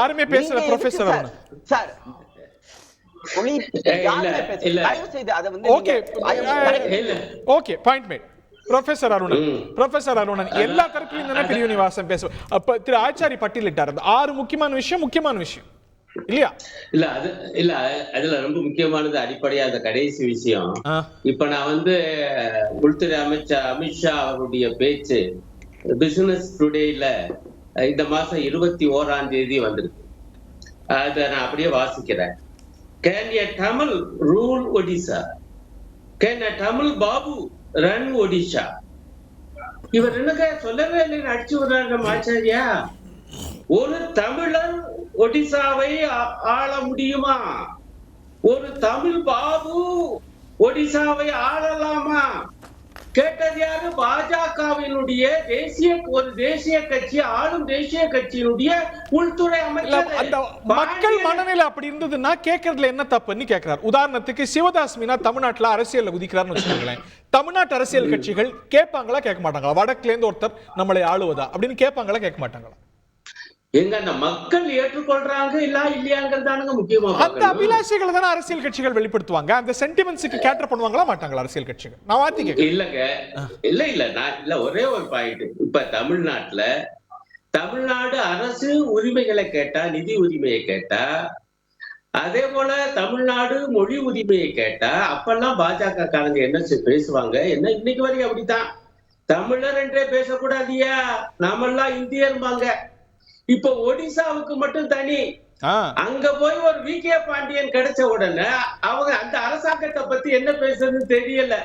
யாருமே பேசல ப்ரொஃபசர் அவன sir okay point made. Professor Arunan எல்லா தரப்பிலும் தானே பிரிவினைவாசம் பேசுவோம். அப்ப திரு ஆச்சாரி பட்டியலிட்டார் அந்த 6 முக்கியமான விஷயம் இல்லையா? இல்ல அதுல ரொம்ப முக்கியமானது அடிப்படையா அந்த கடைசி விஷயம். இப்ப நான் உள்துறை அமைச்சர் அமித்ஷா அவருடைய பேச்சு பிசினஸ் டுடேல இந்த மாசம் 21ஆம் தேதி வந்திருக்கு. அதை நான் அப்படியே வாசிக்கிறேன். Can a Tamil rule Odisha? Can a Tamil Babu run Odisha? இவர் என்னங்க சொல்லவே இல்லை, அடிச்சு விடுறாங்க ஆச்சாரியா. ஒரு தமிழர் ஒடிசாவை ஆள முடியுமா? ஒரு தமிழ் பாபு ஒடிசாவை ஆளலாமா? கேட்டது யாரு? பாஜகவினுடைய தேசிய கட்சி, ஆளும் தேசிய கட்சியினுடைய உள்துறை அமைச்சர். அந்த மக்கள் மனநிலை அப்படி இருந்ததுன்னா கேட்கறதுல என்ன தப்புன்னு கேட்கிறார். உதாரணத்துக்கு சிவதாஸ் மீனா தமிழ்நாட்டுல அரசியல் குதிக்கிறார்னு வச்சுக்கோங்களேன். தமிழ்நாட்டு அரசியல் கட்சிகள் கேட்பாங்களா கேட்க மாட்டாங்களா? வடக்குல இருந்து ஒருத்தர் நம்மளை ஆளுவதா அப்படின்னு கேட்பாங்களா கேட்க மாட்டாங்களா? எங்க அந்த மக்கள் ஏற்றுக்கொள்றாங்க இல்லையாங்கிறதானுங்க முக்கியமா. அந்த அபிலாஷைகளை தானே அரசியல் கட்சிகள் வெளிப்படுத்துவாங்க. அந்த சென்டிமெண்ட்ஸுக்கு கேட்டர் பண்ணுவாங்களா மாட்டாங்களா அரசியல் கட்சிகள்? நான் வாத்தி இல்லங்க இல்ல ஒரே ஒரு பாயிண்ட். இப்ப தமிழ்நாடு அரசு உரிமைகளை கேட்டா, நிதி உரிமையை கேட்டா, அதே போல தமிழ்நாடு மொழி உரிமையை கேட்டா, அப்பெல்லாம் பாஜக காரங்க என்ன பேசுவாங்க? என்ன இன்னைக்கு வரைக்கும் அப்படித்தான். தமிழர் என்றே பேசக்கூடாதியா, நாமெல்லாம் இந்தியர்பாங்க. இப்ப ஒடிசாவுக்கு மட்டும் தனி. அங்க போய் ஒரு வி.கே. பாண்டியன் கிடைச்ச உடனே அவங்க அந்த அரசாங்கத்தை பத்தி என்ன பேசுறதுன்னு தெரியல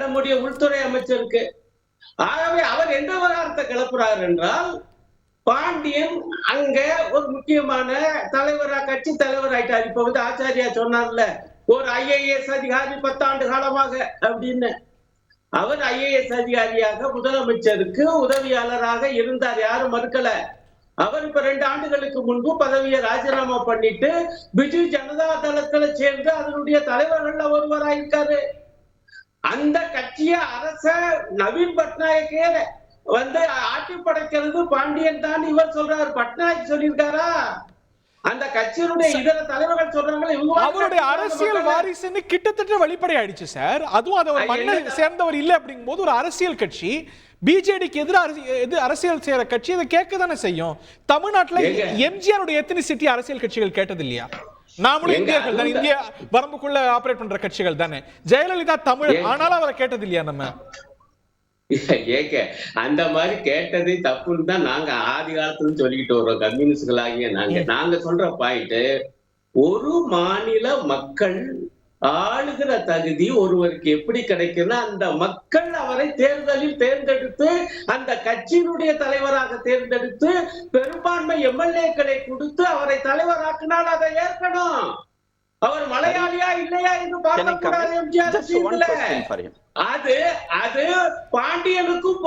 நம்முடைய உள்துறை அமைச்சருக்கு. ஆகவே அவர் எந்த விவகாரத்தை கிளப்புறாரு என்றால், பாண்டியன் அங்க ஒரு முக்கியமான கட்சி தலைவர் ஆயிட்டார். இப்ப ஆச்சாரியா சொன்னார்ல, ஒரு IAS அதிகாரி 10 ஆண்டு காலமாக அப்படின்னு. அவர் IAS அதிகாரியாக முதலமைச்சருக்கு உதவியாளராக இருந்தார், யாரும் மறுக்கல. அவர் இப்ப 2 ஆண்டுகளுக்கு முன்பு பதவியை ராஜினாமா பண்ணிட்டு பிஜு ஜனதா தளத்துல சேர்ந்து அதனுடைய தலைவர்கள் ஒருவராயிருக்காரு. அந்த கட்சிய அரச நவீன் பட்நாயக்கே ஆட்சி படைக்கிறது பாண்டியன் தான் இவர் சொல்றாரு. பட்நாயக் சொல்லியிருக்காரா? அந்த கட்சியினுடைய இதர தலைவர்கள் சொல்றாங்க. அவருடைய அரசியல் வாரிசுன்னு கிட்டத்தட்ட வெளிப்படை ஆயிடுச்சு சார். அதுவும் அதை ஒரு மண்ணை சேர்ந்தவர் இல்லை அப்படிங்கும் போது ஒரு அரசியல் கட்சி பிஜேடிக்கு எதிராக அரசியல் செய்யற கட்சி அதை கேட்க தானே செய்யும். தமிழ்நாட்டுல எம்ஜிஆருடைய எத்தனிசிட்டி அரசியல் கட்சிகள் கேட்டது இல்லையா? நாமளும் இந்தியர்கள் தான், இந்திய வரம்புக்குள்ள ஆபரேட் பண்ற கட்சிகள் தானே. ஜெயலலிதா தமிழ், ஆனாலும் அவரை கேட்டது இல்லையா? நம்ம அந்த மாதிரி கேட்டது தப்புன்னு தான் நாங்க ஆதி காலத்துல சொல்லிட்டு வர்றோம். கம்யூனிஸ்டுகளாகிய நாங்க சொல்ற பாயிண்ட், ஒரு மாநில மக்கள் ஆளுகிற தகுதி ஒருவருக்கு எப்படி கிடைக்குன்னா, அந்த மக்கள் அவரை தேர்தலில் தேர்ந்தெடுத்து அந்த கட்சியினுடைய தலைவராக தேர்ந்தெடுத்து பெரும்பான்மை MLA-க்களை கொடுத்து அவரை தலைவராக்கினால் அதை ஏற்கணும். அவர் மலையாளியா இல்லையா என்று பார்க்கக்கூடாது. எம்ஜிஆர் அது பாண்டியனுக்கும்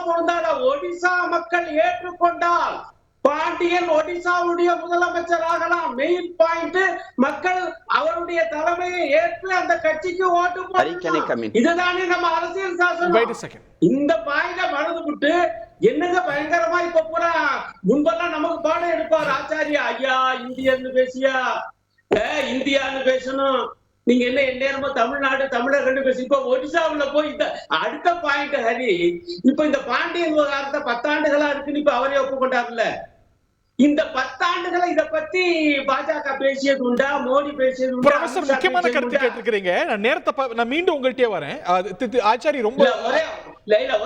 பொருந்தாத. ஒடிசா மக்கள் ஏற்றுக்கொண்டால் பாண்டியன் ஒடிசாவுடைய முதலமைச்சர் ஆகலாம். மெயின் பாயிண்ட், மக்கள் அவருடைய தலைமையை ஏற்று அந்த கட்சிக்கு ஓட்டு போடணும். இதுதானே நம்ம அரசியல் சாசனம். இந்த பாயிண்ட மறந்து விட்டு என்னங்க பயங்கரமா இப்ப பூரா முன்பெல்லாம் நமக்கு பாடம் எடுப்பார் ஆச்சாரியா. ஐயா இந்தியன்னு பேசியா, இந்தியான்னு பேசணும். நீங்க என்ன நேரமா தமிழ்நாடு தமிழர்கள் பேசி. இப்ப ஒடிசாவுல போய் இந்த அடுத்த பாயிண்ட் ஹரி, இப்ப இந்த பாண்டியன் விவகாரத்தை 10 ஆண்டுகளா இருக்குன்னு இப்ப அவரே ஒப்புக்கொண்டார்ல. இந்த 10 ஆண்டுகளை இத பத்தி பாஜக பேசியது உண்டா? மோடி பேசியது உண்டா? ப்ரொஃபசர் முக்கியமான கருத்து கேட்டிருக்கீங்க. நான் நேரத்தை நான் மீண்டும் உங்கள்கிட்டயே வரேன். ஆச்சாரி ரொம்ப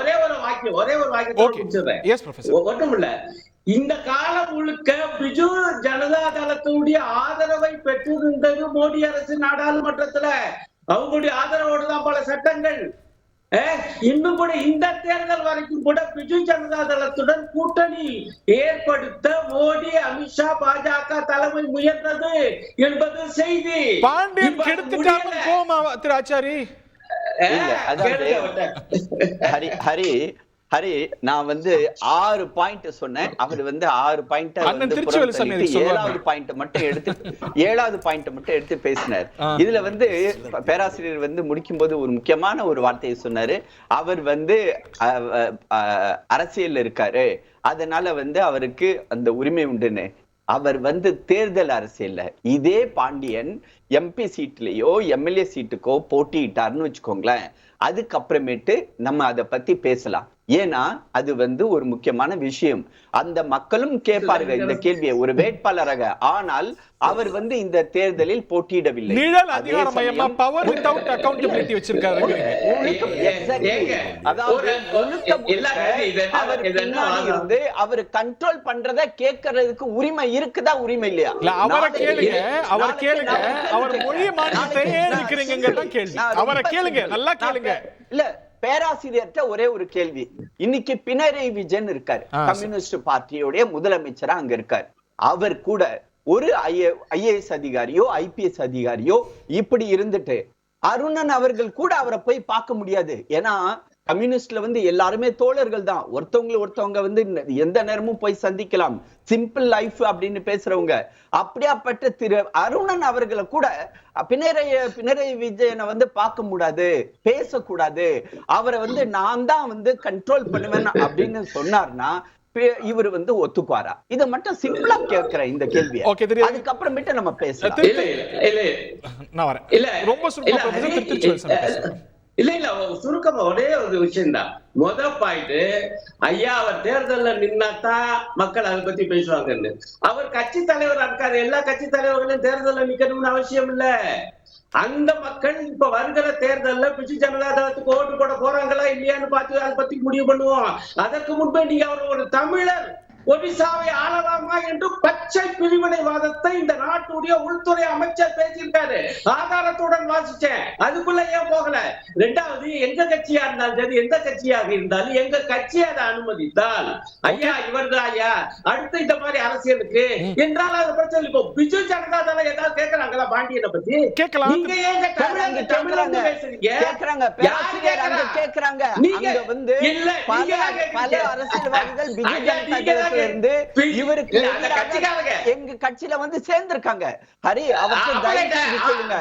ஒரே ஒரு வாக்கியம். Yes professor. ஒன்றும் இல்ல, இந்த காலம் முழுக்க பிஜு ஜனதா தளத்துடைய ஆதரவை பெற்றிருந்தது மோடி அரசு நாடாளுமன்றத்துல. அவங்களுடைய ஆதரவோடு தான் பல சட்டங்கள். இன்னும் கூட இந்த தேர்தல் வரைக்கும் கூட பிஜு ஜனதா தளத்துடன் கூட்டணி ஏற்படுத்த மோடி, அமித்ஷா, பாஜக தலைமை முயன்றது என்பது செய்தி. பாண்டியன் கெடுத்துட்டாலும் கோமா திரு ஆச்சாரி. ஹரி, நான் 6 பாயிண்ட் சொன்னேன். அவர் 6 பாயிண்ட் 7வது பாயிண்ட் மட்டும் எடுத்து பேசினார். இதுல பேராசிரியர் முடிக்கும் போது ஒரு முக்கியமான ஒரு வார்த்தையை சொன்னாரு. அவர் அரசியல் இருக்காரு, அதனால அவருக்கு அந்த உரிமை உண்டுன்னு. அவர் வந்து தேர்தல் அரசியல்ல இதே பாண்டியன் MP சீட்லயோ MLA சீட்டுக்கோ போட்டியிட்டாருன்னு வச்சுக்கோங்களேன், அதுக்கப்புறமேட்டு நம்ம அதை பத்தி பேசலாம். ஏன்னா அது வந்து ஒரு முக்கியமான விஷயம். அந்த மக்களும் கேட்பாருங்க இந்த கேள்வியை ஒரு வேட்பாளராக. ஆனால் அவர் வந்து இந்த தேர்தலில் போட்டியிடவில்லை. நிழல் அதிகாரமயமா பவர் வித்அவுட் அக்கவுண்டபிலிட்டி வச்சிருக்காரு. அவர் கண்ட்ரோல் பண்றத கேட்கறதுக்கு உரிமை இருக்குதா, உரிமை இல்லையா? அவரை கேளுங்க, அவர் மொழி மாநிலத்தை ஏன் இருக்கிறீங்க தான் கேள்வி. அவரை கேளுங்க, நல்லா கேளுங்க. இல்ல பேராசிரியர்கிட்ட ஒரே ஒரு கேள்வி. இன்னைக்கு பினராயி விஜயன் இருக்காரு, கம்யூனிஸ்ட் பார்ட்டியோட முதலமைச்சரா அங்க இருக்காரு. அவர் கூட ஒரு IAS அதிகாரியோ IPS அதிகாரியோ இப்படி இருந்துட்டு அருணன் அவர்கள் கூட அவரை போய் பார்க்க முடியாது. ஏன்னா கம்யூனிஸ்ட்ல வந்து எல்லாருமே தோழர்கள் தான், ஒருத்தவங்க வந்து எந்த நேரமும் போய் சந்திக்கலாம், சிம்பிள் லைஃப் அப்படின்னு பேசுறவங்க. அப்படியாப்பட்ட திரு அருணன் அவர்களை கூட பினராயி விஜயனை வந்து பார்க்க முடியாது, பேசக்கூடாது, அவரை வந்து நான் தான் வந்து கண்ட்ரோல் பண்ணுவேன் அப்படின்னு சொன்னார்னா இவர் வந்து ஒத்துக்குவாரா? இத மட்டும் சிம்பிளா கேட்கிறேன் இந்த கேள்வி. அதுக்கப்புறமேட்டு நம்ம பேசலாம். இல்ல சுருக்கமா ஒரே ஒரு விஷயம் தான். முதல் பாயிண்ட், ஐயா அவர் தேர்தல்ல நின்னாதான் மக்கள் அதை பத்தி பேசுவாங்க. அவர் கட்சி தலைவரா இருக்காரு, எல்லா கட்சி தலைவர்களும் தேர்தல்ல நிக்கணும்னு அவசியம் இல்ல. அந்த மக்கள் இப்ப வருகிற தேர்தல்ல பிஜு ஜனதா தளத்துக்கு ஓட்டு போட போறாங்களா இல்லையான்னு பார்த்து அதை பத்தி முடிவு பண்ணுவோம். அதற்கு முன்பே நீங்க அவர் ஒரு தமிழர் ஒடிசாவை ஆளலாமா என்று பச்சை பிரிவினைவாதத்தை இந்த நாட்டுடைய உள்துறை அமைச்சர் பேசியிருக்காரு. ஆதாரத்துடன் வாசிச்சேன், அதுக்குள்ள ஏன் போகல. இரண்டாவது, எங்க கட்சியா இருந்தாலும் சரி, எந்த கட்சியாக இருந்தாலும் எங்க கட்சி அதை அனுமதித்தால் ஐயா இவர்தான் ஐயா அடுத்து இந்த மாதிரி அரசியலுக்கு என்றால் அதை பிரச்சனை. இப்போ பிஜு ஜனதா தளம் ஏதாவது கேட்கறாங்களா பாண்டியனை பத்தி? கேட்கலாம். நீங்க ஏங்க தமிழ் பேசுறீங்க? கேக்குறாங்க. நீங்க வந்து பல அரசியல்வாதிகள் பிஜு ஜனதா இவருக்கு எங்க கட்சியில வந்து சேர்ந்திருக்காங்க. ஹரி அவருக்கு சொல்லுங்க.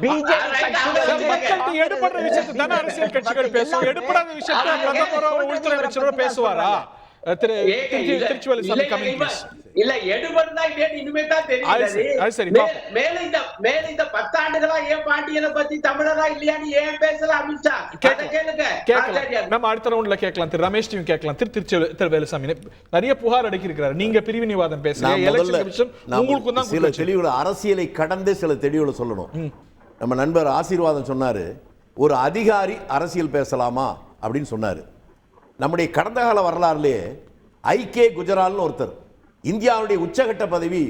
பிஜேபி எடுபடுற விஷயத்தை தானே அரசியல் கட்சிகள் பேசும், எடுபடாத விஷயத்தை பிரதமர் உள்துறை அமைச்சரோட பேசுவாரா? இல்ல எடுபடுதா இனிமே தான் தெரியும். மேல இந்த 10 ஆண்டுகளா ஏன் பாண்டியனை பத்தி தமிழரா இல்லையான்னு ஏன் பேசல அமித்ஷா? நம்ம அடுத்த ரவுண்ட்ல கேட்கலாம். திரு ரமேஷ் கேட்கலாம். திரு வேலுசாமி நிறைய புகார் அடக்கி இருக்கிறார். நீங்க பிரிவினைவாதம் பேசுறீங்க, உங்களுக்கு தான் சில தெளிவுல அரசியலை கடந்து சில தெளிவுல சொல்லணும். நம்ம நண்பர் ஆசீர்வாதம் சொன்னாரு, ஒரு அதிகாரி அரசியல் பேசலாமா அப்படின்னு சொன்னாரு. நம்முடைய கடந்த கால வரலாறுலேயே ஐகே குஜரால்னு ஒருத்தர், இந்தியாவுடைய உச்சகட்ட பதவி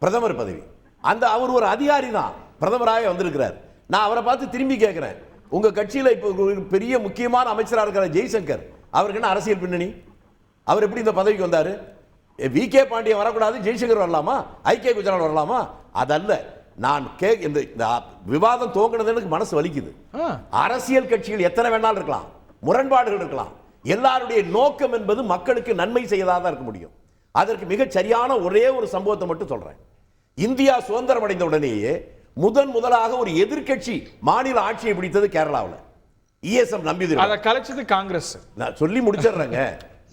பிரதமர் பதவி, அந்த அவர் ஒரு அதிகாரி தான், பிரதமராக வந்திருக்கிறார். நான் அவரை பார்த்து திரும்பி கேட்கிறேன், உங்க கட்சியில் இப்போ பெரிய முக்கியமான அமைச்சராக இருக்கிற ஜெய்சங்கர், அவருக்கு என்ன அரசியல் பின்னணி? அவர் எப்படி இந்த பதவிக்கு வந்தாரு? VK பாண்டியன் வரக்கூடாது, ஜெய்சங்கர் வரலாமா? ஐகே குஜரால் வரலாமா? அதல்ல நான் இந்த விவாதம் துவங்கினது எனக்கு மனசு வலிக்குது. அரசியல் கட்சிகள் எத்தனை வேணாலும் இருக்கலாம், முரண்பாடுகள் இருக்கலாம், எல்லாருடைய நோக்கம் என்பது மக்களுக்கு நன்மை செய்யதாக இருக்க முடியும். அதற்கு மிக சரியான ஒரே ஒரு சம்பவத்தை மட்டும் சொல்றேன். இந்தியா சுதந்திரம் அடைந்த உடனேயே முதலாக ஒரு எதிர்க்கட்சி மாநில ஆட்சியை பிடித்தது கேரளாவில். ESM நம்பிதுரை. அதை கலைச்சது காங்கிரஸ். நான் சொல்லி முடிச்சிடுறேங்க,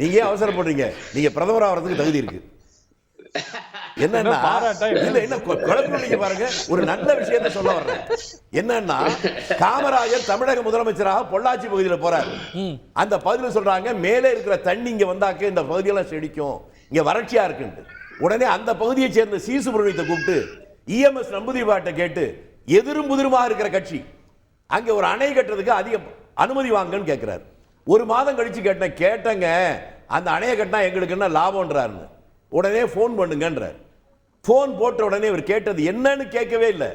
நீங்க அவசரப்படுறீங்க. நீங்க பிரதமர் ஆகிறதுக்கு தகுதி இருக்கு. என்னன்னா பாருங்க, ஒரு நல்ல விஷயத்தை சொல்ல வர்றேன். என்னன்னா காமராஜர் தமிழக முதலமைச்சராக பொள்ளாச்சி பகுதியில் போறாரு. அந்த பகுதியில் சொல்றாங்க, மேலே இருக்கிற தண்ணி இங்க வந்தாக்க இந்த பகுதியெல்லாம் செடிக்கும், இங்க வறட்சியா இருக்கு. உடனே அந்த பகுதியை சேர்ந்த சி சுப்பிரமணியத்தை கூப்பிட்டு EMS நம்பூதிரிபாட்டை கேட்டு, எதிரும் புதிருமாக இருக்கிற கட்சி அங்க ஒரு அணை கட்டுறதுக்கு அதிக அனுமதி வாங்கன்னு கேட்கிறாரு. ஒரு மாதம் கழிச்சு கேட்டேங்க, அந்த அணையை கட்டினா எங்களுக்கு என்ன லாபம்ன்றாருன்னு. உடனே போன் பண்ணுங்கன்றார். போன் போட்ட உடனே இவர் கேட்டது என்னன்னு கேட்கவே இல்லை.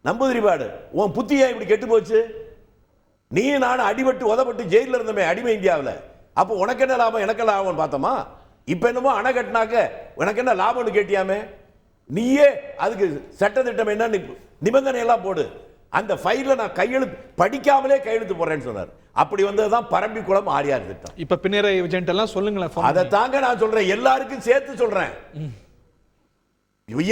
நம்பூதிரிபாடு, உன் புத்தியா இப்படி கெட்டு போச்சு? நீ நானும் அடிபட்டு உதப்பட்டு ஜெயிலில் இருந்தமே அடிமை இந்தியாவில், அப்போ உனக்கு என்ன லாபம் எனக்கு லாபம்னு பார்த்தோமா? இப்போ என்னமோ அணை கட்டினாக்க உனக்கு என்ன லாபம்னு கேட்டியாமே? நீயே அதுக்கு சட்டத்திட்டம் என்ன நிபந்தனை எல்லாம் போடு, அந்த ஃபைல நான் கையெழுத்து படிக்காமலே கையெழுத்து போடுறேன்னு சொன்னார். அப்படி வந்ததுதான் பரம்பிக்குளம் ஆரியார் திட்டம். இப்ப பினராயி விஜயன் எல்லாம் சொல்லுங்களேன். அதை தாங்க நான் சொல்றேன், எல்லாருக்கும் சேர்த்து சொல்றேன்.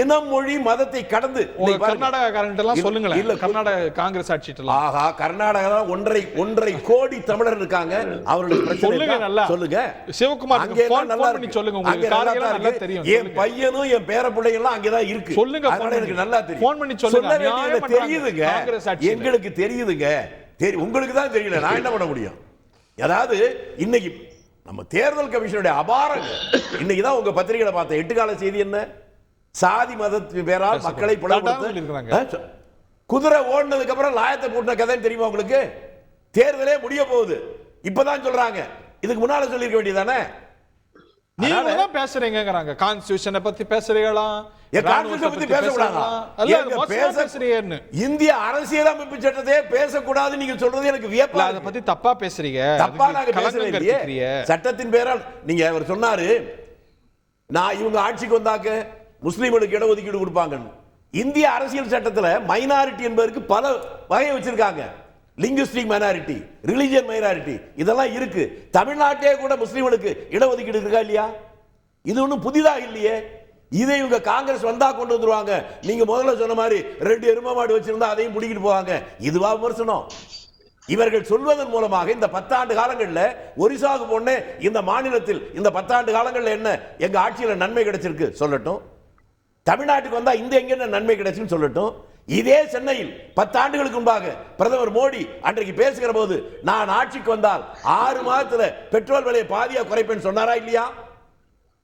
இனம் மொழி மதத்தை கடந்து கர்நாடகாரங்க எல்லாம் சொல்லுங்களேன். இல்ல கர்நாடக காங்கிரஸ் ஆட்சிட்டு ஆஹா கர்நாடகா ஒன்றரை கோடி தமிழர் இருக்காங்க. அவர்களுக்கு சொல்லுங்க நல்லா சொல்லுங்க. சிவகுமார் அங்கே ஃபோன் பண்ணி சொல்லுங்க. உங்களுக்கு காரியெல்லாம் நல்லா தெரியும். என் பையனும் என் பேர பிள்ளைங்க எல்லாம் அங்க தான் இருக்கு. சொல்லுங்க. எனக்கு நல்லா தெரியும். ஃபோன் பண்ணி சொல்லுங்க. தெரியுதுங்க. எங்களுக்கு தெரியுதுங்க. உங்களுக்கு தான் தெரியல. நான் என்ன பண்ண முடியும்? அதாவது இன்னைக்கு நம்ம தேர்தல் கமிஷனுடைய அபாரங்க. இன்னைக்கு தான் உங்க பத்திரிகையில பார்த்த 8 கால செய்தி என்ன? சாதி மதத்தின் பேரால் மக்களை பிளவுபடுத்த குதிரை ஓடுனதுக்கு அப்புறம் லாயத்தை போட்ட கதை தெரியுமா உங்களுக்கு? தேர்தலே முடிய போகுது இப்பதான் சொல்றாங்க. இதுக்கு முன்னால சொல்லிருக்க வேண்டியதானே? நீங்க தான் பேசுறீங்கங்கறாங்க. கான்ஸ்டிடியூஷனை பத்தி பேசுறீங்களா? கான்ஸ்டிடியூஷனை பத்தி பேசக்கூடாது. இந்திய அரசியலமைப்பு சட்டத்தையே பேசக்கூடாது நீங்க சொல்றது எனக்கு வியப்பா. அதை பத்தி தப்பா பேசுறீங்க. தப்பா நாங்க பேசலையே. சட்டத்தின் பேரால் நீங்க அவர் சொன்னாரு நான் இவங்க ஆட்சிக்கு வந்தாக்க முஸ்லிம்களுக்கு இடஒதுக்கீடு கொடுப்பாங்க. இந்திய அரசியல் சட்டத்தில் மைனாரிட்டி என்பதற்கு பல வகை வச்சிருக்காங்க. லிங்குஸ்டிக் மைனாரிட்டி, ரிலிஜியன் மைனாரிட்டி இதெல்லாம் இருக்கு. தமிழ்நாட்டிலே கூட முஸ்லிம்களுக்கு இடஒதுக்கீடு இருக்கா இல்லையா? இது ஒன்றும் புதிதாக இல்லையே. இதை இவங்க காங்கிரஸ் வந்தா கொண்டு வந்துருவாங்க. நீங்க முதல்ல சொன்ன மாதிரி 2 எருமை மாடு வச்சிருந்தா அதையும் பிடிக்கிட்டு போவாங்க. இதுவா விமர்சனம்? இவர்கள் சொல்வதன் மூலமாக இந்த 10 ஆண்டு காலங்களில் ஒரிசாவுக்கு போன இந்த மாநிலத்தில் இந்த 10 ஆண்டு காலங்களில் என்ன எங்க ஆட்சியில் நன்மை கிடைச்சிருக்கு சொல்லட்டும். தமிழ்நாட்டுக்கு வந்தா இந்த எங்க என்ன நன்மை கிடைச்சுன்னு சொல்லட்டும். இதே சென்னையில் 10 ஆண்டுகளுக்கு முன்பாக பிரதமர் மோடி அன்றைக்கு பேசுகிற போது நான் ஆட்சிக்கு வந்தால் 6 மாதத்துல பெட்ரோல் விலையை பாதியா குறைப்பேன்னு சொன்னாரா இல்லையா?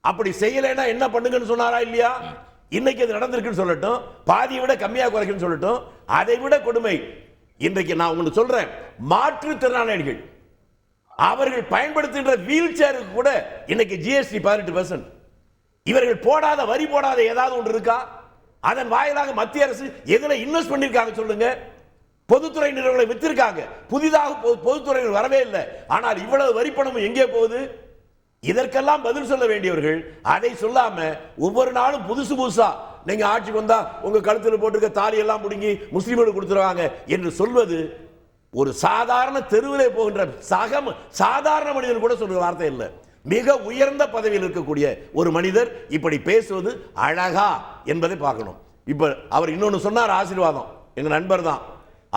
அப்படி செய்யலைன்னா என்ன பண்ணுங்கன்னு சொன்னாரா இல்லையா? இன்னைக்கு அது நடந்திருக்குன்னு சொல்லட்டும். பாதியை விட கம்மியா குறைக்குன்னு சொல்லட்டும். அதை விட கொடுமை இன்றைக்கு நான் உங்களுக்கு சொல்றேன். மாற்றுத்திறனாளிகள் அவர்கள் பயன்படுத்துகின்ற வீல் சேருக்கு கூட இன்னைக்கு ஜிஎஸ்டி 18%. இவர்கள் போடாத வரி போடாத ஏதாவது ஒன்று இருக்கா? அதன் வாயிலாக மத்திய அரசு எதுல இன்வெஸ்ட் பண்ணிருக்காங்க சொல்லுங்க? பொதுத்துறை நிறுவனங்களை வித்திருக்காங்க. புதிதாக பொதுத்துறை வரவே இல்லை. ஆனால் இவ்வளவு வரி பணமும் எங்கே போகுது? இதற்கெல்லாம் பதில் சொல்ல வேண்டியவர்கள் அதை சொல்லாம ஒவ்வொரு நாளும் புதுசு புதுசா நீங்க ஆட்சிக்கு வந்தா உங்க கழுத்தில் போட்டிருக்க தாலி எல்லாம் முடுங்கி முஸ்லிம்களுக்கு கொடுத்துருவாங்க என்று சொல்வது ஒரு சாதாரண தெருவிலே போகின்ற சாதாரண மனிதன் கூட சொல்ற வார்த்தை இல்லை. மிக உயர்ந்த பதவியில் இருக்கக்கூடிய ஒரு மனிதர் இப்படி பேசுவது அழகா என்பதை பார்க்கணும். இப்ப அவர் இன்னொன்னு சொன்னார், ஆசீர்வாதம். எங்க நண்பர் தான்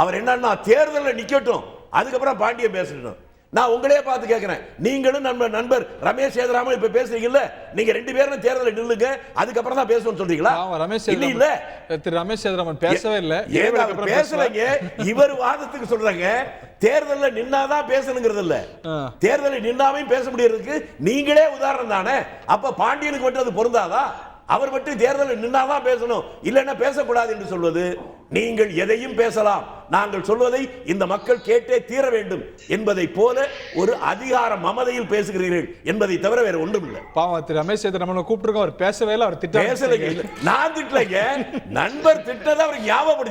அவர். என்னன்னா தேர்தலில் நிக்கட்டும், அதுக்கப்புறம் பாண்டியன் பேசட்டும். நான் உங்களே பார்த்து கேட்கிறேன். நீங்களும் நண்பர் ரமேஷ் சேதுராமன் இப்ப பேசுறீங்கல்ல, நீங்க 2 பேரும் தேர்தலில் நில்லுங்க, அதுக்கப்புறம் தான் பேசணும்னு சொல்றீங்களா? இல்ல திரு ரமேஷ் சேதுராமன் பேசவே இல்லை. பேசலைங்க. இவர் வாதத்துக்கு சொல்றாங்க தேர்தலில் நின்னாதான் பேசணுங்கிறது இல்ல. தேர்தலில் நின்னாமையும் பேச முடியறதுக்கு நீங்களே உதாரணம் தானே. அப்ப பாண்டியனுக்கு மட்டும் அது பொருந்தாதா? அவர் மட்டும் தேர்தலில் நின்னாதான் பேசணும், இல்லைன்னா பேசக்கூடாது என்று சொல்வது, நீங்கள் எதையும் பேசலாம், நாங்கள் சொல்வதை இந்த மக்கள் கேட்டே தீர வேண்டும் என்பதை போல ஒரு அதிகார மமதையில் பேசுகிறீர்கள் என்பதை தவிர வேற ஒன்றும் இல்லை. பாவம் திரு ரமேஷ் சேதுராமன் கூப்பிட்டுருக்கோம், அவர் பேசவே இல்லை. அவர் பேசலைங்க. நான் திட்டலைங்க, நண்பர் திட்டதை அவர் ஞாபகப்படுத்தி